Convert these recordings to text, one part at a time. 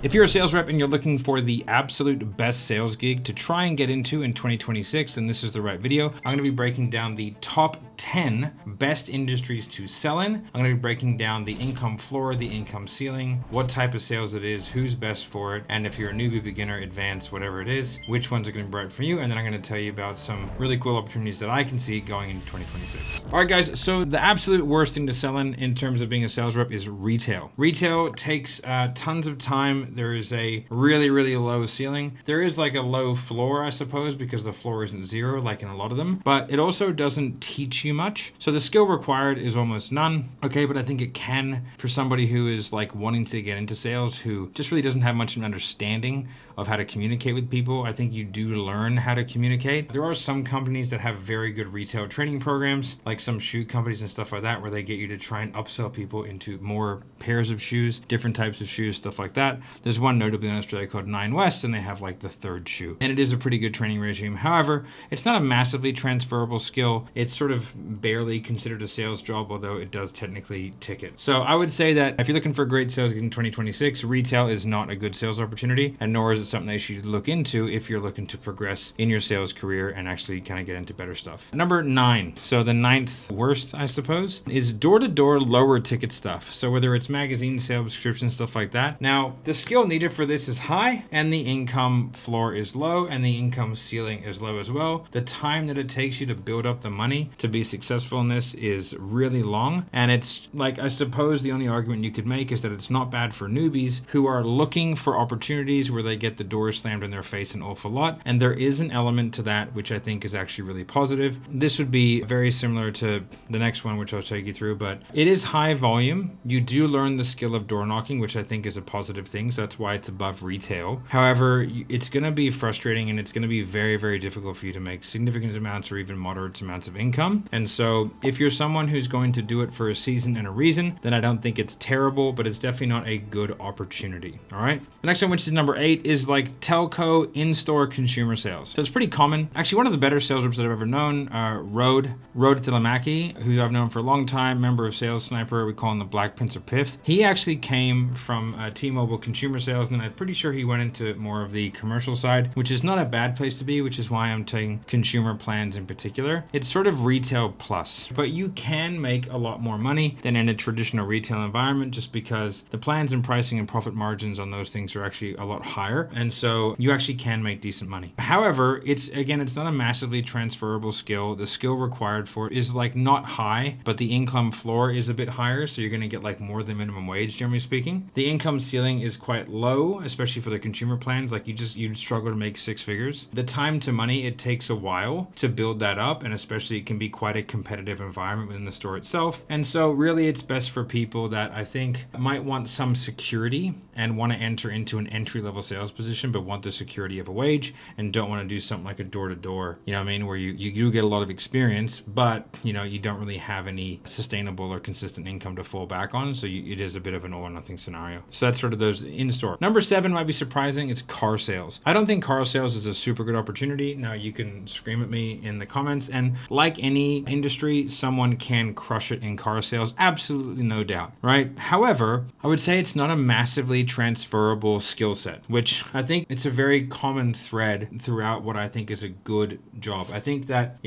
If you're a sales rep and you're looking for the absolute best sales gig to try and get into in 2026, then this is the right video. I'm going to be breaking down the top 10 best industries to sell in. I'm going to be breaking down the income floor, the income ceiling, what type of sales it is, who's best for it, and if you're a newbie, beginner, advanced, whatever it is, which ones are going to be right for you. And then I'm going to tell you about some really cool opportunities that I can see going into 2026. All right, guys. So the absolute worst thing to sell in terms of being a sales rep is retail. Retail takes tons of time. There is a really, really low ceiling. There is like a low floor, I suppose, because the floor isn't zero like in a lot of them, but it also doesn't teach you much. So the skill required is almost none. Okay, but I think it can for somebody who is like wanting to get into sales, who just really doesn't have much of an understanding of how to communicate with people. I think you do learn how to communicate. There are some companies that have very good retail training programs, like some shoe companies and stuff like that, where they get you to try and upsell people into more pairs of shoes, different types of shoes, stuff like that. There's one notably in Australia called 9 West, and they have like the third shoe. And it is a pretty good training regime. However, it's not a massively transferable skill. It's sort of barely considered a sales job, although it does technically ticket. So I would say that if you're looking for a great sales gig in 2026, retail is not a good sales opportunity, and nor is it something that you should look into if you're looking to progress in your sales career and actually kind of get into better stuff. Number 9, so the 9th worst, I suppose, is door-to-door lower ticket stuff. So whether it's magazine sales, subscription, stuff like that. Now, the skill needed for this is high, and the income floor is low, and the income ceiling is low as well. The time that it takes you to build up the money to be successful in this is really long, and it's like, I suppose the only argument you could make is that it's not bad for newbies who are looking for opportunities where they get the doors slammed in their face an awful lot, and there is an element to that which I think is actually really positive. This would be very similar to the next one, which I'll take you through, but it is high volume. You do learn the skill of door knocking, which I think is a positive thing, so that's why it's above retail. However, it's going to be frustrating, and it's going to be very, very difficult for you to make significant amounts or even moderate amounts of income. And so if you're someone who's going to do it for a season and a reason, then I don't think it's terrible, but it's definitely not a good opportunity. All right. The next one, which is number 8, is like telco in-store consumer sales. So it's pretty common. Actually, one of the better sales reps that I've ever known, Rode Thilamaki, who I've known for a long time, member of Sales Sniper. We call him the Black Prince of Piff. He actually came from T-Mobile consumer sales, and I'm pretty sure he went into more of the commercial side, which is not a bad place to be, which is why I'm taking consumer plans in particular. It's sort of retail plus, but you can make a lot more money than in a traditional retail environment, just because the plans and pricing and profit margins on those things are actually a lot higher. And so you actually can make decent money. However, it's not a massively transferable skill. The skill required for it is like not high, but the income floor is a bit higher. So you're going to get like more than minimum wage, generally speaking. The income ceiling is quite low, especially for the consumer plans. Like you'd struggle to make 6 figures. The time to money, it takes a while to build that up. And especially it can be quite a competitive environment within the store itself. And so really it's best for people that I think might want some security and want to enter into an entry-level sales position, but want the security of a wage and don't want to do something like a door-to-door, you know what I mean, where you do get a lot of experience, but you don't really have any sustainable or consistent income to fall back on. So it is a bit of an all or nothing scenario. So that's sort of those in-store. Number 7 might be surprising. It's car sales. I don't think car sales is a super good opportunity. Now you can scream at me in the comments, and like any industry, someone can crush it in car sales. Absolutely no doubt, right? However, I would say it's not a massively transferable skill set, which I think it's a very common thread throughout what I think is a good job. I think that,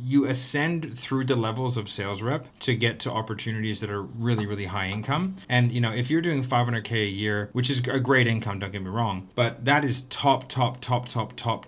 you ascend through the levels of sales rep to get to opportunities that are really, really high income. And, if you're doing $500K a year, which is a great income, don't get me wrong, but that is top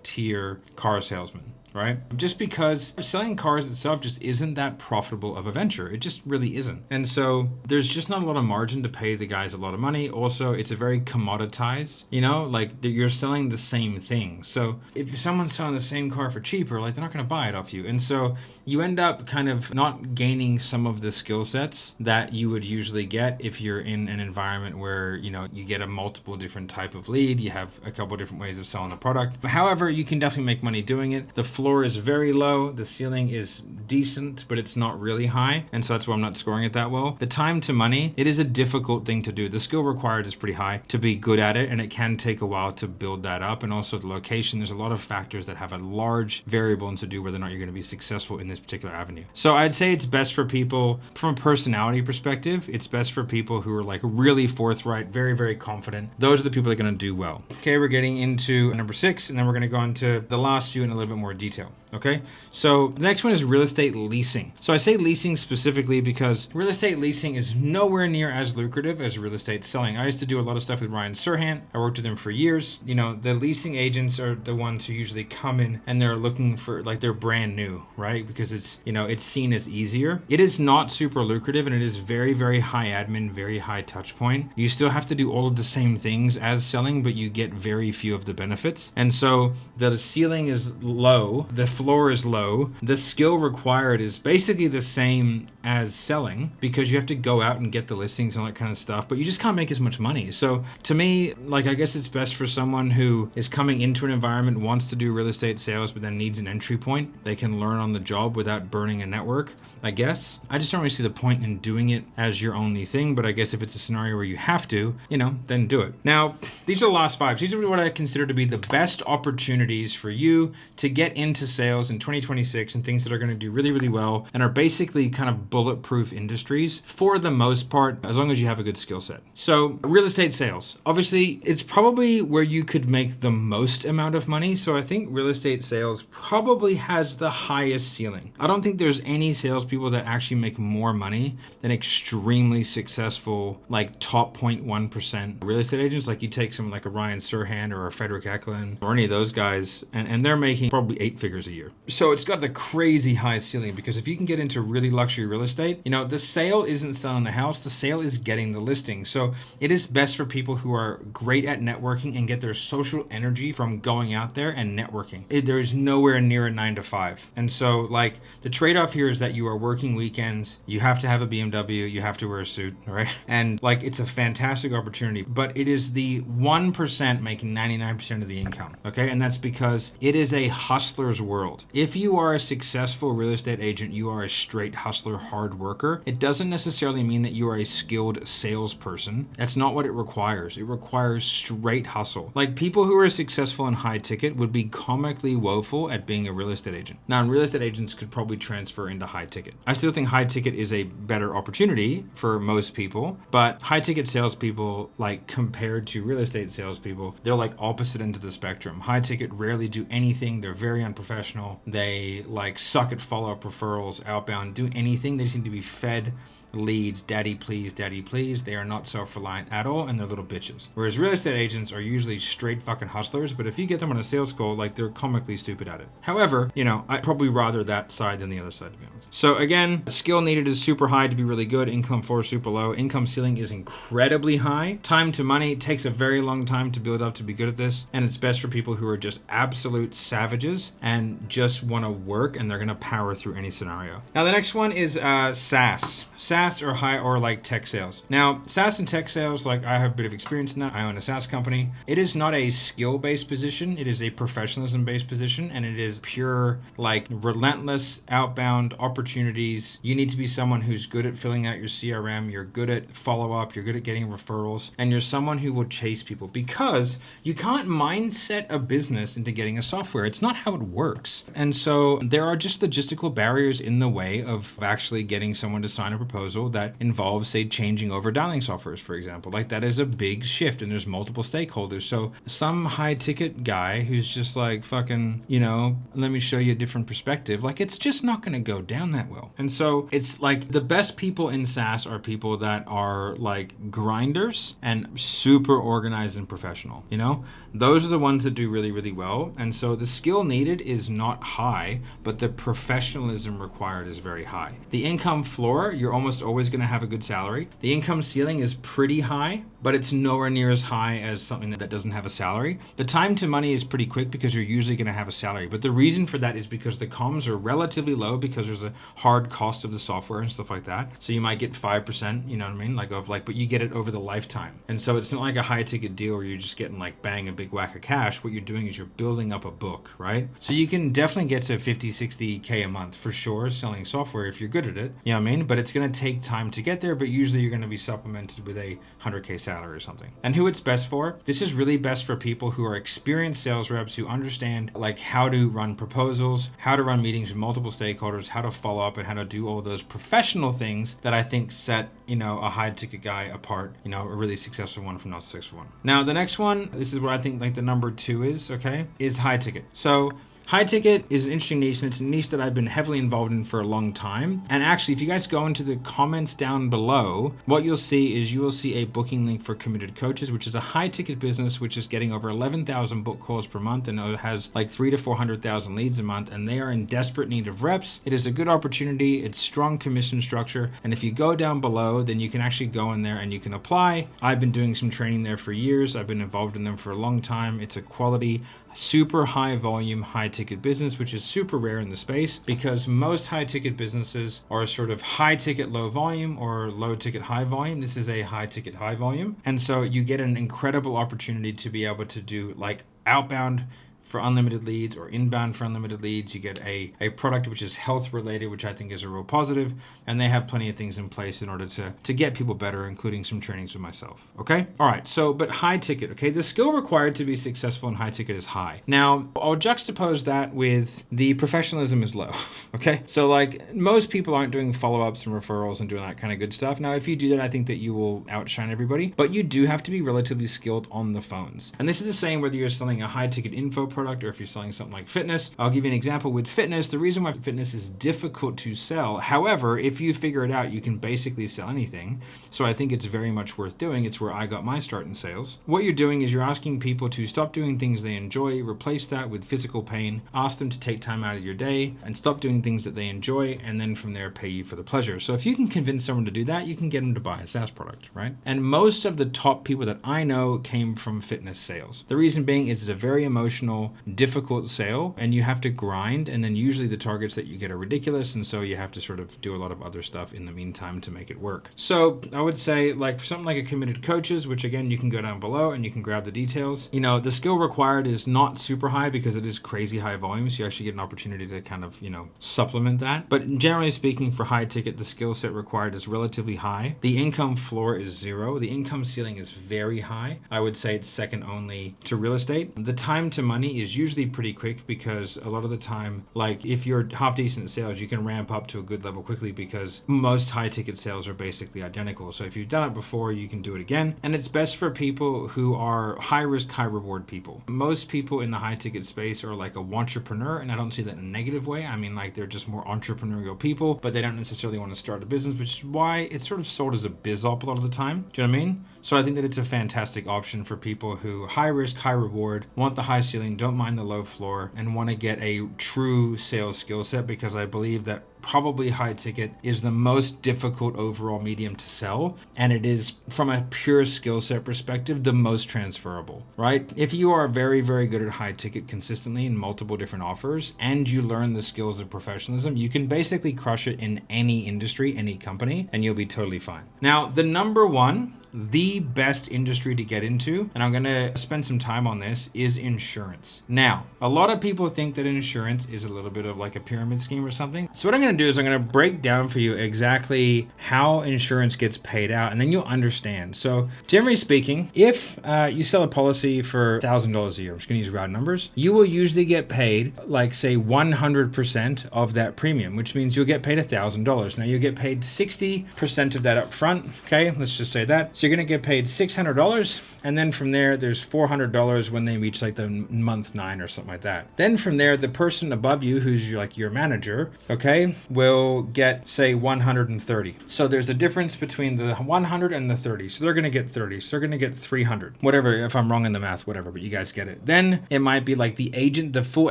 tier car salesman. Right? Just because selling cars itself just isn't that profitable of a venture. It just really isn't. And so there's just not a lot of margin to pay the guys a lot of money. Also, it's a very commoditized, like you're selling the same thing. So if someone's selling the same car for cheaper, like they're not going to buy it off you. And so you end up kind of not gaining some of the skill sets that you would usually get if you're in an environment where, you get a multiple different type of lead. You have a couple different ways of selling the product. However, you can definitely make money doing it. The floor is very low. The ceiling is decent, but it's not really high. And so that's why I'm not scoring it that well. The time to money, it is a difficult thing to do. The skill required is pretty high to be good at it, and it can take a while to build that up. And also the location, there's a lot of factors that have a large variable into do whether or not you're going to be successful in this particular avenue. So I'd say it's best for people from a personality perspective. It's best for people who are like really forthright, very, very confident. Those are the people that are going to do well. Okay, we're getting into number 6, and then we're going to go into the last few in a little bit more detail. Okay, so the next one is real estate leasing. So I say leasing specifically because real estate leasing is nowhere near as lucrative as real estate selling. I used to do a lot of stuff with Ryan Serhant. I worked with him for years. You know, the leasing agents are the ones who usually come in and they're looking for, like, they're brand new, right? Because it's, you know, it's seen as easier. It is not super lucrative, and it is very, very high admin, very high touch point. You still have to do all of the same things as selling, but you get very few of the benefits. And so the ceiling is low, the floor is low, the skill required is basically the same as selling because you have to go out and get the listings and all that kind of stuff, but you just can't make as much money. So to me, like, I guess it's best for someone who is coming into an environment, wants to do real estate sales, but then needs an entry point. They can learn on the job without burning a network, I guess. I just don't really see the point in doing it as your only thing, but I guess if it's a scenario where you have to, you know, then do it. Now, these are the last 5. These are what I consider to be the best opportunities for you to get into sales in 2026 and things that are going to do really, really well and are basically kind of bulletproof industries for the most part, as long as you have a good skill set. So real estate sales, obviously it's probably where you could make the most amount of money. So I think real estate sales probably has the highest ceiling. I don't think there's any salespeople that actually make more money than extremely successful, like top 0.1% real estate agents. Like you take someone like a Ryan Serhant or a Frederick Eklund or any of those guys, and they're making probably 8 figures a year. So it's got the crazy high ceiling because if you can get into really luxury real estate, you know, the sale isn't selling the house, the sale is getting the listing. So it is best for people who are great at networking and get their social energy from going out there and networking. There is nowhere near a 9 to 5. And so like the trade-off here is that you are working weekends, you have to have a BMW, you have to wear a suit, right? And like it's a fantastic opportunity, but it is the 1% making 99% of the income, okay? And that's because it is a hustler's world. If you are a successful real estate agent, you are a straight hustler, hard worker. It doesn't necessarily mean that you are a skilled salesperson. That's not what it requires. It requires straight hustle. Like people who are successful in high ticket would be comically woeful at being a real estate agent. Now, real estate agents could probably transfer into high ticket. I still think high ticket is a better opportunity for most people, but high ticket salespeople, like compared to real estate salespeople, they're like opposite ends of the spectrum. High ticket rarely do anything. They're very unprofessional. They like suck at follow-up referrals, outbound, do anything. They seem to be fed leads, daddy please, daddy please. They are not self-reliant at all, and they're little bitches. Whereas real estate agents are usually straight fucking hustlers, but if you get them on a sales call, like they're comically stupid at it. However, you know, I'd probably rather that side than the other side, to be honest. So again, skill needed is super high to be really good. Income floor is super low. Income ceiling is incredibly high. Time to money takes a very long time to build up to be good at this, and it's best for people who are just absolute savages and just want to work, and they're going to power through any scenario. Now the next one is SaaS. SaaS or high or like tech sales. Now, SaaS and tech sales, like I have a bit of experience in that. I own a SaaS company. It is not a skill-based position. It is a professionalism-based position, and it is pure, like relentless outbound opportunities. You need to be someone who's good at filling out your CRM. You're good at follow-up. You're good at getting referrals, and you're someone who will chase people because you can't mindset a business into getting a software. It's not how it works. And so there are just logistical barriers in the way of actually getting someone to sign a proposal that involves, say, changing over dialing softwares, for example. Like that is a big shift, and there's multiple stakeholders. So some high ticket guy who's just like fucking, you know, let me show you a different perspective, like it's just not going to go down that well. And so it's like the best people in SaaS are people that are like grinders and super organized and professional, you know? Those are the ones that do really, really well. And so the skill needed is not high, but the professionalism required is very high. The income floor, you're almost always going to have a good salary. The income ceiling is pretty high, but it's nowhere near as high as something that doesn't have a salary. The time to money is pretty quick because you're usually going to have a salary. But the reason for that is because the comms are relatively low because there's a hard cost of the software and stuff like that. So you might get 5%, you know what I mean? But you get it over the lifetime. And so it's not like a high ticket deal where you're just getting like bang a big whack of cash. What you're doing is you're building up a book, right? So you can can definitely get to 50, 60K a month for sure selling software if you're good at it. You know what I mean? But it's going to take time to get there, but usually you're going to be supplemented with a 100K salary or something. And who it's best for? This is really best for people who are experienced sales reps who understand like how to run proposals, how to run meetings with multiple stakeholders, how to follow up, and how to do all those professional things that I think set, a high ticket guy apart, a really successful one from not successful one. Now, the next one, this is what I think like the number 2 is, okay, is high ticket. So high ticket is an interesting niche, and it's a niche that I've been heavily involved in for a long time. And actually, if you guys go into the comments down below, what you'll see is you will see a booking link for Committed Coaches, which is a high ticket business, which is getting over 11,000 book calls per month, and it has like 300,000 to 400,000 leads a month, and they are in desperate need of reps. It is a good opportunity. It's strong commission structure. And if you go down below, then you can actually go in there and you can apply. I've been doing some training there for years. I've been involved in them for a long time. It's a quality, super high volume, high ticket business, which is super rare in the space because most high ticket businesses are sort of high ticket, low volume or low ticket, high volume. This is a high ticket, high volume. And so you get an incredible opportunity to be able to do like outbound for unlimited leads or inbound for unlimited leads. You get a product which is health related, which I think is a real positive, and they have plenty of things in place in order to get people better, including some trainings with myself. Okay. All right. So, but high ticket, okay. The skill required to be successful in high ticket is high. Now I'll juxtapose that with the professionalism is low. Okay. So like most people aren't doing follow-ups and referrals and doing that kind of good stuff. Now, if you do that, I think that you will outshine everybody, but you do have to be relatively skilled on the phones. And this is the same whether you're selling a high ticket info product or if you're selling something like fitness. I'll give you an example with fitness. The reason why fitness is difficult to sell, however, if you figure it out, you can basically sell anything. So I think it's very much worth doing. It's where I got my start in sales. What you're doing is you're asking people to stop doing things they enjoy, replace that with physical pain, ask them to take time out of your day and stop doing things that they enjoy, and then from there pay you for the pleasure. So if you can convince someone to do that, you can get them to buy a SaaS product, right? And most of the top people that I know came from fitness sales. The reason being is it's a very emotional, difficult sale, and you have to grind, and then usually the targets that you get are ridiculous, and so you have to sort of do a lot of other stuff in the meantime to make it work. So I would say like for something like a Committed Coaches, which again you can go down below and you can grab the details. The skill required is not super high because it is crazy high volume, so you actually get an opportunity to kind of supplement that. But generally speaking, for high ticket, the skill set required is relatively high. The income floor is 0. The income ceiling is very high. I would say it's second only to real estate. The time to money is usually pretty quick because a lot of the time, like if you're half decent at sales, you can ramp up to a good level quickly because most high ticket sales are basically identical. So if you've done it before, you can do it again. And it's best for people who are high risk, high reward people. Most people in the high ticket space are like a wantrepreneur, and I don't see that in a negative way. I mean, like they're just more entrepreneurial people, but they don't necessarily want to start a business, which is why it's sort of sold as a biz op a lot of the time. Do you know what I mean? So I think that it's a fantastic option for people who high risk, high reward, want the high ceiling, don't mind the low floor, and want to get a true sales skill set, because I believe that probably high ticket is the most difficult overall medium to sell, and it is from a pure skill set perspective the most transferable, right? If you are very, very good at high ticket consistently in multiple different offers and you learn the skills of professionalism, you can basically crush it in any industry, any company, and you'll be totally fine. Now, the number one, the best industry to get into, and I'm going to spend some time on this, is insurance. Now, a lot of people think that insurance is a little bit of like a pyramid scheme or something. So what I'm going to do is I'm going to break down for you exactly how insurance gets paid out, and then you'll understand. So generally speaking, if you sell a policy for $1,000 a year, I'm just going to use round numbers, you will usually get paid like say 100% of that premium, which means you'll get paid $1,000. Now you'll get paid 60% of that up front. Okay, let's just say that. So you're going to get paid $600, and then from there, there's $400 when they reach like the month 9 or something like that. Then from there, the person above you, who's your manager, okay, will get say 130. So there's a difference between the 100 and the 30. So they're going to get 30. So they're going to get 300. Whatever, if I'm wrong in the math, whatever, but you guys get it. Then it might be like the full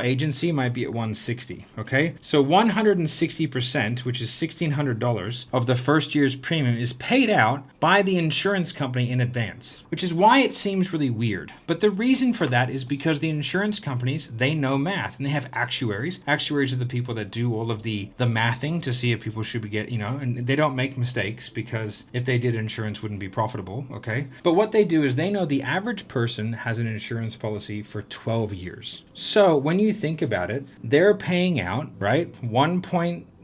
agency might be at 160. Okay, so 160%, which is $1,600 of the first year's premium, is paid out by the insurance company in advance, which is why it seems really weird. But the reason for that is because the insurance companies, they know math, and they have actuaries. Actuaries are the people that do all of the math mathing to see if people should be and they don't make mistakes, because if they did, insurance wouldn't be profitable, okay? But what they do is they know the average person has an insurance policy for 12 years. So when you think about it, they're paying out, right,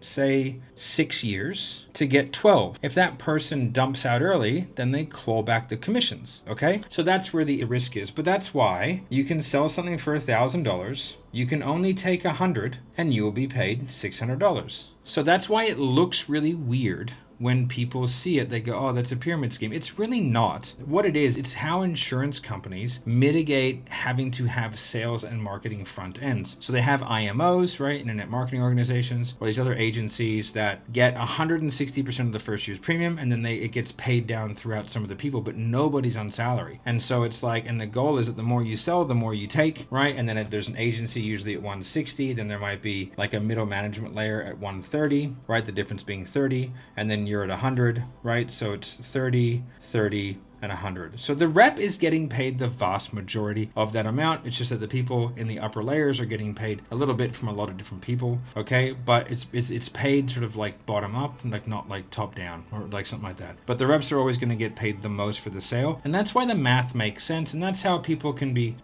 6 years to get 12. If that person dumps out early, then they claw back the commissions, okay? So that's where the risk is. But that's why you can sell something for $1,000, you can only take 100, and you will be paid $600. So that's why it looks really weird. When people see it, they go, oh, that's a pyramid scheme. It's really not. What it is, it's how insurance companies mitigate having to have sales and marketing front ends. So they have IMOs, right? Internet marketing organizations, or these other agencies that get 160% of the first year's premium, and then it gets paid down throughout some of the people, but nobody's on salary. And so it's like, and the goal is that the more you sell, the more you take, right? And then there's an agency usually at 160, then there might be like a middle management layer at 130, right? The difference being 30, and then you're at 100, right? So it's 30, 30, and 100. So the rep is getting paid the vast majority of that amount. It's just that the people in the upper layers are getting paid a little bit from a lot of different people, okay? But it's paid sort of like bottom up, like not like top down or like something like that. But the reps are always going to get paid the most for the sale, and that's why the math makes sense, and that's how people can be,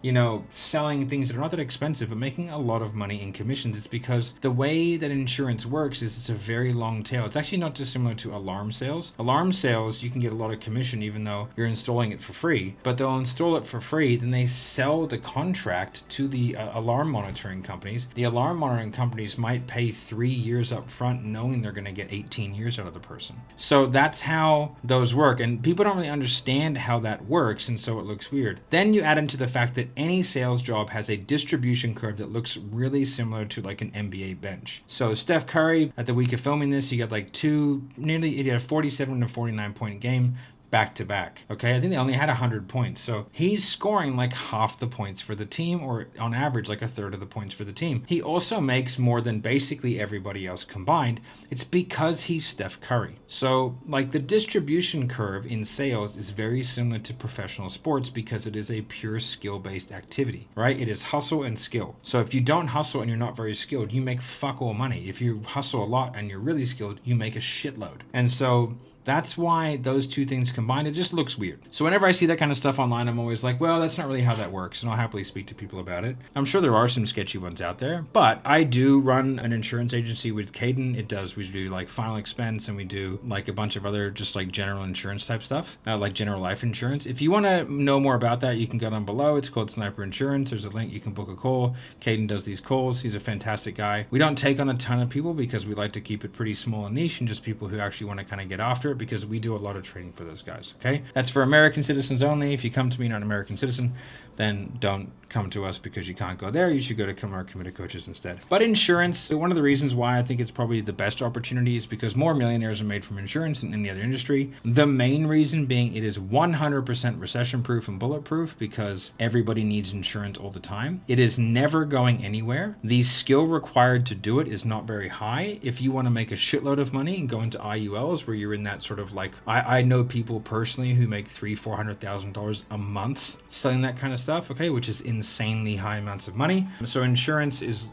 selling things that are not that expensive but making a lot of money in commissions. It's because the way that insurance works is it's a very long tail. It's actually not dissimilar to alarm sales. Alarm sales, you can get a lot of commission even though you're installing it for free, but they'll install it for free, then they sell the contract to the alarm monitoring companies. The alarm monitoring companies might pay 3 years up front knowing they're going to get 18 years out of the person. So that's how those work, and people don't really understand how that works, and so it looks weird. Then you add into the fact that any sales job has a distribution curve that looks really similar to like an NBA bench. So Steph Curry, at the week of filming this, he got like he had a 47 to 49 point game back to back. Okay, I think they only had 100 points. So he's scoring like half the points for the team, or on average like a third of the points for the team. He also makes more than basically everybody else combined. It's because he's Steph Curry. So like the distribution curve in sales is very similar to professional sports because it is a pure skill-based activity, right? It is hustle and skill. So if you don't hustle and you're not very skilled, you make fuck all money. If you hustle a lot and you're really skilled, you make a shitload. And so that's why those two things combined, it just looks weird. So whenever I see that kind of stuff online, I'm always like, well, that's not really how that works. And I'll happily speak to people about it. I'm sure there are some sketchy ones out there, but I do run an insurance agency with Caden. We do like final expense, and we do like a bunch of other just like general insurance type stuff, like general life insurance. If you want to know more about that, you can go down below. It's called Sniper Insurance. There's a link. You can book a call. Caden does these calls. He's a fantastic guy. We don't take on a ton of people because we like to keep it pretty small and niche, and just people who actually want to kind of get after it, because we do a lot of training for those guys, okay? That's for American citizens only. If you come to me, not an American citizen, then don't come to us because you can't go there. You should go to our committed coaches instead. But insurance, one of the reasons why I think it's probably the best opportunity is because more millionaires are made from insurance than any other industry. The main reason being it is 100% recession proof and bulletproof because everybody needs insurance all the time. It is never going anywhere. The skill required to do it is not very high. If you want to make a shitload of money and go into IULs where you're in that sort of like, I know people personally who make $300,000-$400,000 a month selling that kind of stuff, okay, which is insanely high amounts of money. So insurance is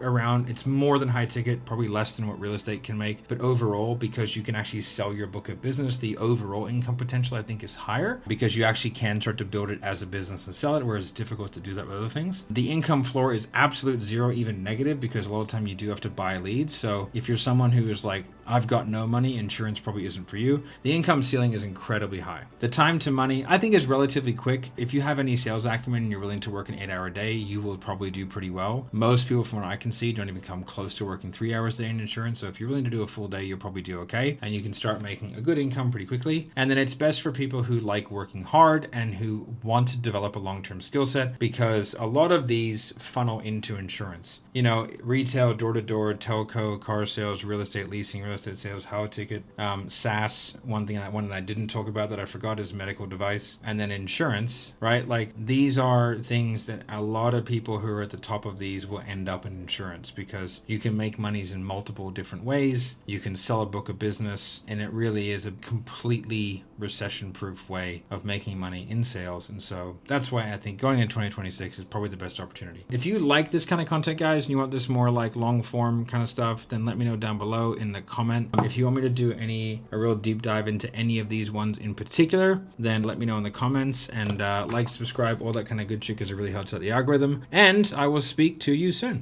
around, it's more than high ticket, probably less than what real estate can make. But overall, because you can actually sell your book of business, the overall income potential, I think, is higher because you actually can start to build it as a business and sell it, whereas it's difficult to do that with other things. The income floor is absolute zero, even negative, because a lot of time you do have to buy leads. So if you're someone who is like, I've got no money, insurance probably isn't for you. The income ceiling is incredibly high. The time to money, I think, is relatively quick. If you have any sales acumen and you're willing to work an 8-hour day, you will probably do pretty well. Most people, from what I can see, don't even come close to working 3 hours a day in insurance. So if you're willing to do a full day, you'll probably do okay. And you can start making a good income pretty quickly. And then it's best for people who like working hard and who want to develop a long-term skill set, because a lot of these funnel into insurance. Retail, door-to-door, telco, car sales, real estate leasing, real estate sales, how a ticket, SaaS, one that I didn't talk about that I forgot is medical device, and then insurance, right? Like these are things that a lot of people who are at the top of these will end up in insurance, because you can make monies in multiple different ways. You can sell a book of business, and it really is a completely recession-proof way of making money in sales. And so that's why I think going in 2026 is probably the best opportunity. If you like this kind of content, guys, and you want this more like long form kind of stuff, then let me know down below in the comment. If you want me to do a real deep dive into any of these ones in particular, then let me know in the comments, and like, subscribe, all that kind of good shit, because it really helps out the algorithm. And I will speak to you soon.